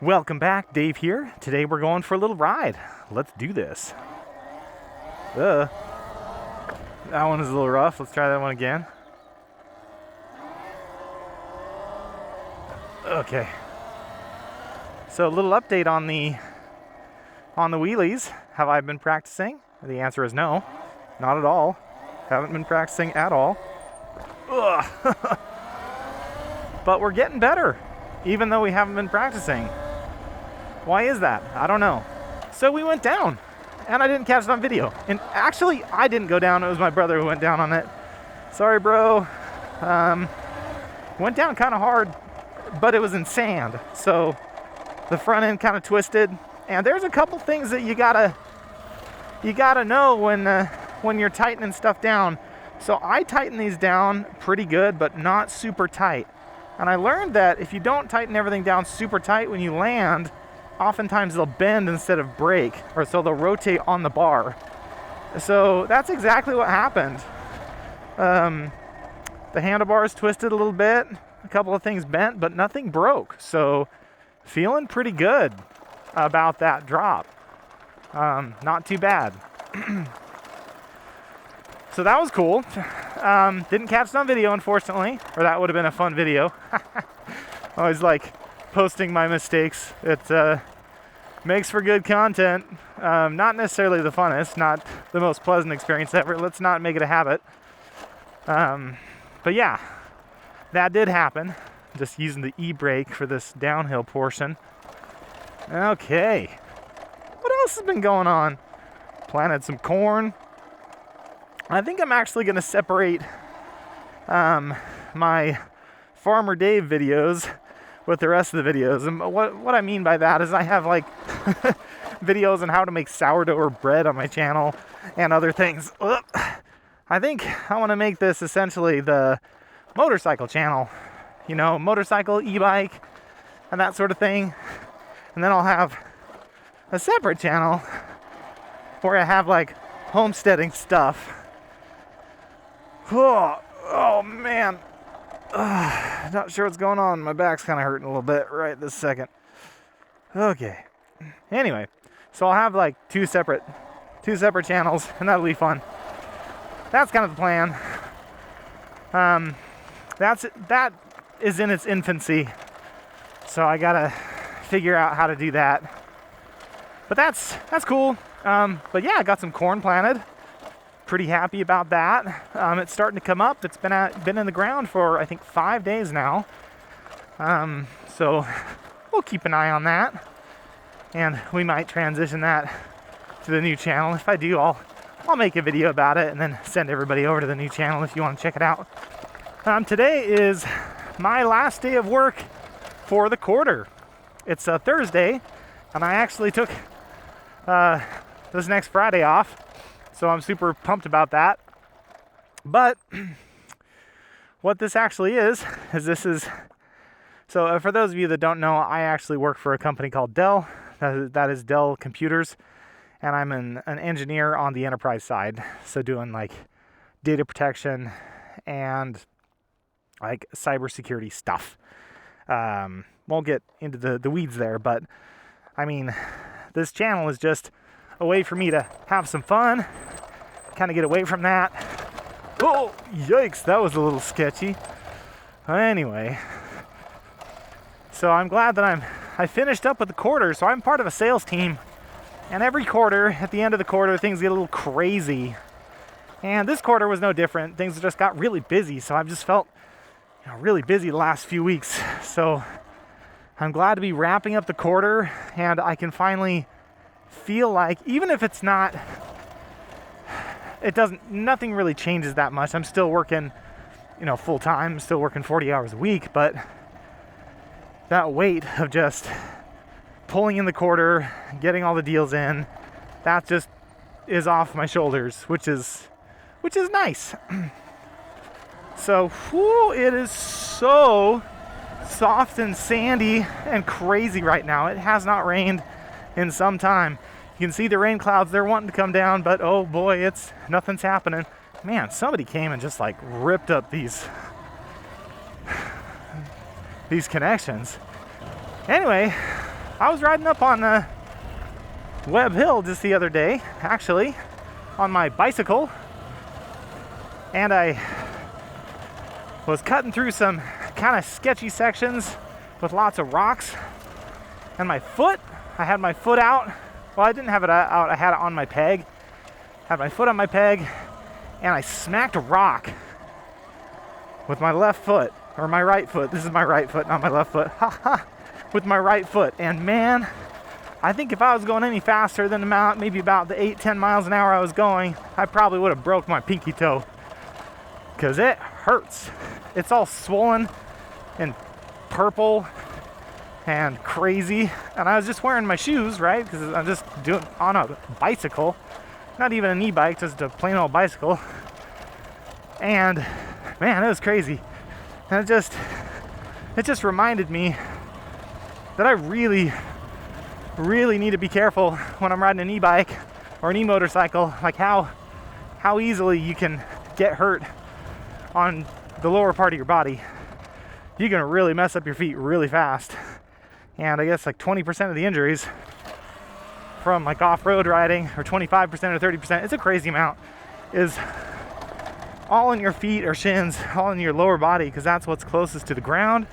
Welcome back, Dave here. Today we're going for a little ride. Let's do this. That one is a little rough. Let's try that one again. Okay. So a little update on the wheelies. Have I been practicing? The answer is no. Not at all. Haven't been practicing at all. But we're getting better, even though we haven't been practicing. Why is that? I don't know. So we went down, and I didn't catch it on video. And actually, I didn't go down. It was my brother who went down on it. Sorry, bro. Went down kind of hard, but it was in sand. So the front end kind of twisted. And there's a couple things that you gotta know when you're tightening stuff down. So I tighten these down pretty good, but not super tight. And I learned that if you don't tighten everything down super tight when you land, oftentimes they'll bend instead of break, or so they'll rotate on the bar. So that's exactly what happened. The handlebars twisted a little bit, a couple of things bent, but nothing broke. So feeling pretty good about that drop. Not too bad. So that was cool. Didn't catch it on video, unfortunately, or that would have been a fun video. I always like posting my mistakes. It makes for good content. Not necessarily the funnest, not the most pleasant experience ever. Let's not make it a habit. But yeah, that did happen. Just using the e-brake for this downhill portion. Okay. What else has been going on? Planted some corn. I think I'm actually going to separate my Farmer Dave videos with the rest of the videos. And what I mean by that is I have like videos on how to make sourdough or bread on my channel and other things. I think I want to make this essentially the motorcycle channel. You know, motorcycle, e-bike, and that sort of thing. And then I'll have a separate channel where I have like homesteading stuff. Oh man. Not sure what's going on. My back's kind of hurting a little bit right this second. Okay. Anyway, so I'll have like two separate channels, and that'll be fun. That's kind of the plan. That is in its infancy, so I gotta figure out how to do that. But that's cool. But yeah, I got some corn planted. Pretty happy about that. It's starting to come up. It's been in the ground for I think 5 days now. So we'll keep an eye on that, and we might transition that to the new channel. If I do, I'll make a video about it and then send everybody over to the new channel if you want to check it out. Today is my last day of work for the quarter. It's a Thursday, and I actually took this next Friday off. So I'm super pumped about that. But what this actually is so for those of you that don't know, I actually work for a company called Dell. That is Dell Computers. And I'm an engineer on the enterprise side. So doing like data protection and like cybersecurity stuff. Won't get into the weeds there, but I mean, this channel is just a way for me to have some fun, kind of get away from that. Oh, yikes, that was a little sketchy. Anyway, so I'm glad that I finished up with the quarter, so I'm part of a sales team. And every quarter, at the end of the quarter, things get a little crazy. And this quarter was no different. Things just got really busy, so I've just felt really busy the last few weeks. So I'm glad to be wrapping up the quarter, and I can finally feel like, even if it's not, nothing really changes that much. I'm still working, full time, still working 40 hours a week, but that weight of just pulling in the quarter, getting all the deals in, that just is off my shoulders, which is nice. So, it is so soft and sandy and crazy right now. It has not rained in some time. You can see the rain clouds, they're wanting to come down, but oh boy, nothing's happening. Man, somebody came and just like ripped up these connections. Anyway, I was riding up on Webb Hill just the other day, actually, on my bicycle, and I was cutting through some kind of sketchy sections with lots of rocks, and I had my foot out. Well, I didn't have it out, I had it on my peg. Had my foot on my peg, and I smacked a rock with my left foot, or my right foot. This is my right foot, not my left foot. With my right foot. And man, I think if I was going any faster than maybe about the 8-10 miles an hour I was going, I probably would have broke my pinky toe. Because it hurts. It's all swollen and purple and crazy. And I was just wearing my shoes, right? Because I'm just doing on a bicycle. Not even an e-bike, just a plain old bicycle. And man, it was crazy. And it just reminded me that I really need to be careful when I'm riding an e-bike or an e-motorcycle, like how easily you can get hurt on the lower part of your body. You can really mess up your feet really fast. And I guess like 20% of the injuries from like off-road riding, or 25% or 30%, it's a crazy amount, is all in your feet or shins, all in your lower body, because that's what's closest to the ground.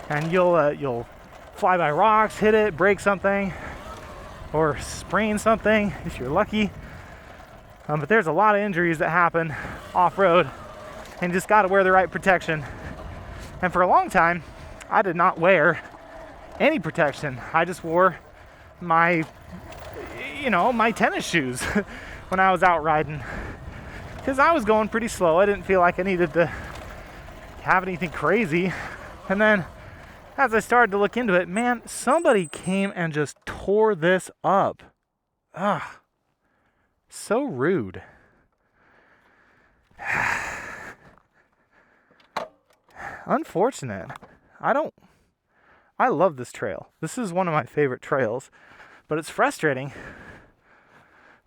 And you'll fly by rocks, hit it, break something, or sprain something if you're lucky. But there's a lot of injuries that happen off-road, and you just got to wear the right protection. And for a long time, I did not wear any protection. I just wore my tennis shoes when I was out riding, because I was going pretty slow. I didn't feel like I needed to have anything crazy. And then as I started to look into it, man, somebody came and just tore this up. So rude. Unfortunate. I love this trail. This is one of my favorite trails, but it's frustrating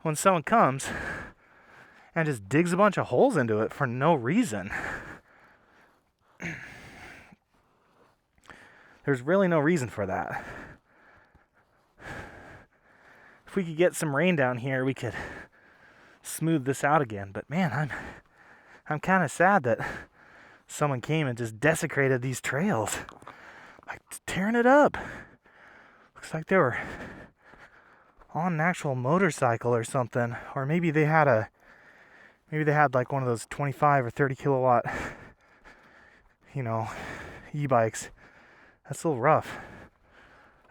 when someone comes and just digs a bunch of holes into it for no reason. There's really no reason for that. If we could get some rain down here, we could smooth this out again. But man, I'm kind of sad that someone came and just desecrated these trails, like tearing it up. Looks like they were on an actual motorcycle or something, or maybe they had like one of those 25 or 30 kilowatt, e-bikes. That's a little rough.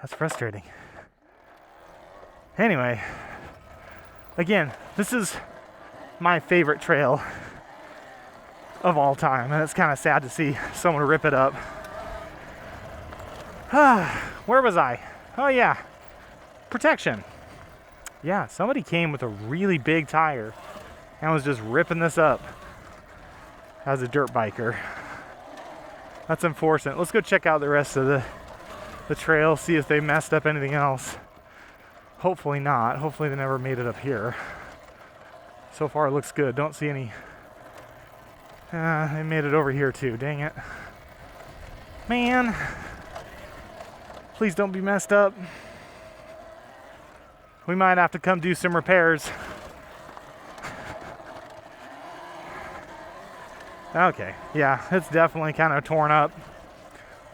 That's frustrating. Anyway, again, this is my favorite trail of all time, and it's kind of sad to see someone rip it up. Where was I? Oh yeah, protection. Yeah, somebody came with a really big tire and was just ripping this up as a dirt biker. That's unfortunate. Let's go check out the rest of the trail, see if they messed up anything else. Hopefully not. Hopefully they never made it up here. So far it looks good. Don't see any. They made it over here too. Dang it. Man. Please don't be messed up. We might have to come do some repairs. Okay, yeah, it's definitely kind of torn up.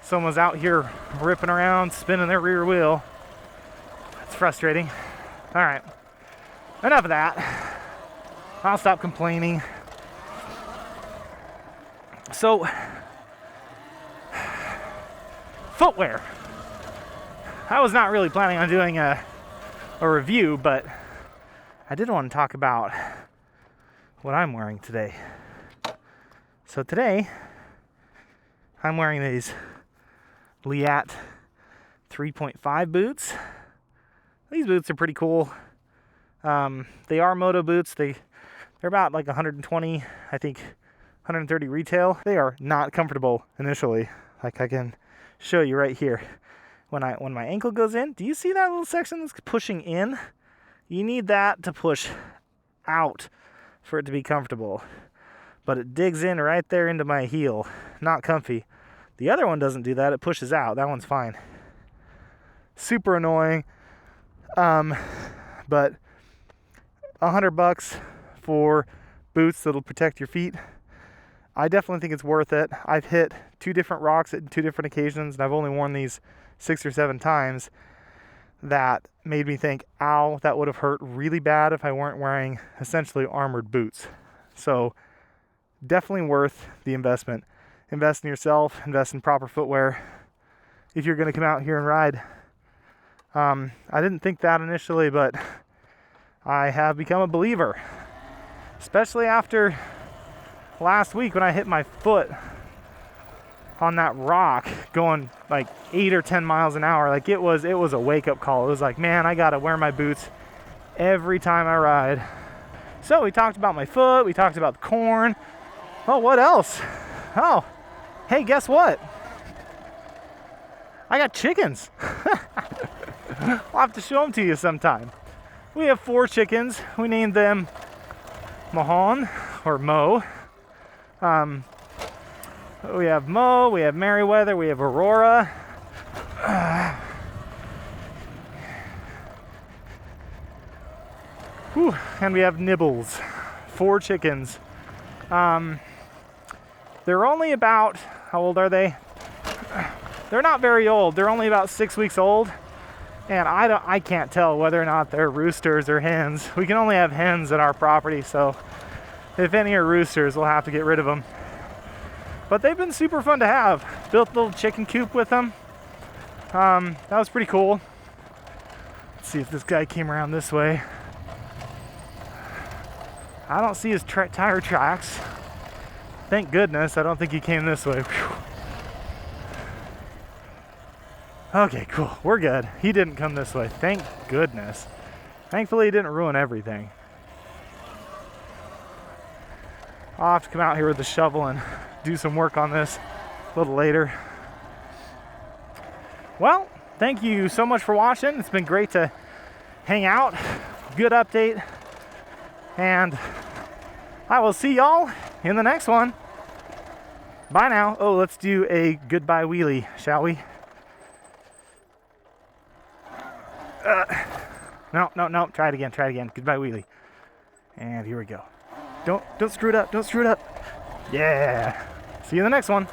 Someone's out here ripping around, spinning their rear wheel. That's frustrating. All right, enough of that. I'll stop complaining. So, footwear. I was not really planning on doing a review, but I did want to talk about what I'm wearing today. So today, I'm wearing these Leatt 3.5 boots. These boots are pretty cool. They are moto boots. They're about like 120, I think 130 retail. They are not comfortable initially. Like I can show you right here. When my ankle goes in, do you see that little section that's pushing in? You need that to push out for it to be comfortable. But it digs in right there into my heel. Not comfy. The other one doesn't do that. It pushes out. That one's fine. super annoying. But $100 for boots that'll protect your feet, I definitely think it's worth it. I've hit 2 different rocks at 2 different occasions, and I've only worn these 6 or 7 times. That made me think, ow, that would have hurt really bad if I weren't wearing essentially armored boots. So definitely worth the investment. Invest in yourself, invest in proper footwear if you're going to come out here and ride. I didn't think that initially, but I have become a believer, especially after last week when I hit my foot on that rock going like 8 or 10 miles an hour. Like it was a wake-up call. It was like, man, I gotta wear my boots every time I ride. So we talked about my foot, we talked about the corn. Oh, what else? Oh, hey, guess what? I got chickens. I'll have to show them to you sometime. We have 4 chickens. We named them Mahon or Mo. We have Mo, we have Merriweather, we have Aurora. And we have Nibbles. 4 chickens. They're only about, how old are they? They're not very old. They're only about 6 weeks old. And I can't tell whether or not they're roosters or hens. We can only have hens at our property, so if any are roosters, we'll have to get rid of them. But they've been super fun to have. Built a little chicken coop with them. That was pretty cool. Let's see if this guy came around this way. I don't see his tire tracks. Thank goodness, I don't think he came this way. Whew. Okay, cool. We're good. He didn't come this way. Thank goodness. Thankfully, he didn't ruin everything. I'll have to come out here with the shovel and do some work on this a little later. Well, thank you so much for watching. It's been great to hang out. Good update. And I will see y'all in the next one. Bye now. Oh, let's do a goodbye wheelie, shall we? No. Try it again. Goodbye wheelie. And here we go. Don't screw it up. Yeah. See you in the next one.